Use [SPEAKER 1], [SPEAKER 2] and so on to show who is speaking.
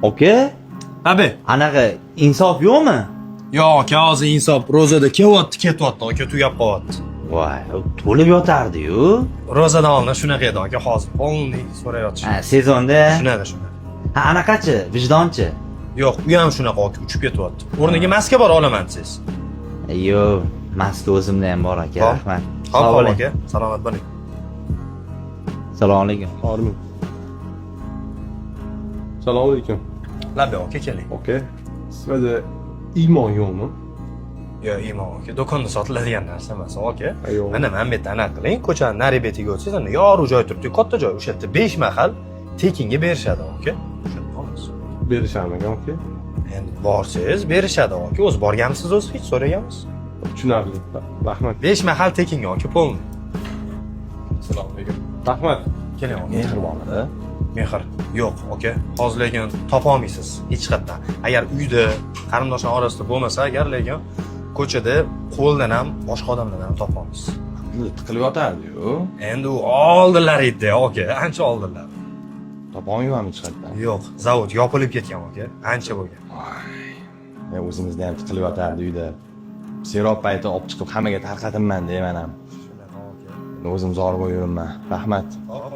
[SPEAKER 1] Aka,
[SPEAKER 2] Abi.
[SPEAKER 1] anaqa insof yo'qmi?
[SPEAKER 2] Yo'q, aka, hozir insof ro'zada ketyapti, aka, tugab qolyapti.
[SPEAKER 1] Voy, to'lib yotardi-yu.
[SPEAKER 2] Ro'zadan oldin shunaqa edi, aka, hozir polniy so'rayotdi.
[SPEAKER 1] Ha, sezonda.
[SPEAKER 2] Shunaqa.
[SPEAKER 1] Ha, anaqachi, vijdonchi.
[SPEAKER 2] Yo'q, u ham shunaqa, aka, uchib ketyapti. O'rniga maska bor olaman siz.
[SPEAKER 1] Yo'q, maska o'zimda ham bor aka, rahmat.
[SPEAKER 2] Xo'p, aka, salomat bo'ling.
[SPEAKER 1] Assalomu alaykum.
[SPEAKER 3] Hormin. Assalomu alaykum.
[SPEAKER 2] Labbi, aka, keling.
[SPEAKER 3] Aka, sizda iymon yo'qmi?
[SPEAKER 2] Yo'q, iymon, aka, do'konda sotiladigan narsa emas, aka.
[SPEAKER 3] Yo'q.
[SPEAKER 2] Mana men bu yerda anaqa qiling, ko'chani nari betiga o'tsangiz, ana yorug' joy turibdi, katta joy. O'sha yerda 5 mahal tekinga berishadi, aka. O'sha yerda olasiz.
[SPEAKER 3] Berishamikan, aka?
[SPEAKER 2] Endi borsangiz berishadi, aka. O'zi borganmisiz o'zi hech so'raganmisiz?
[SPEAKER 3] Tushunarli. Rahmat.
[SPEAKER 2] 5 mahal tekinga, aka, polni.
[SPEAKER 3] Assalomu alaykum. Rahmat.
[SPEAKER 2] Keling, aka.
[SPEAKER 1] Mehribonda.
[SPEAKER 2] Mehr. Yo'q, aka. Hozir lekin topa olmaysiz hech qayerdan. Agar uyda qarindoshlar orasida bo'lmasa, agar lekin ko'chada qo'ldan ham, boshqa odamdan ham topa olmaysiz.
[SPEAKER 1] Tiqilib yotardi-yu.
[SPEAKER 2] Endi u oldinlar edi, aka, ancha oldinlar.
[SPEAKER 1] Topolmayman hech qayerdan.
[SPEAKER 2] Yo'q, zavod yopilib ketgan, aka, ancha bo'lgan.
[SPEAKER 1] Men o'zimizda ham tiqilib yotardi uyda. Serob payti olib chiqib hammaga tarqatinman deyman ham.
[SPEAKER 2] Shunaqa, aka.
[SPEAKER 1] O'zim zor bo'yurman. Rahmat.
[SPEAKER 2] Hop,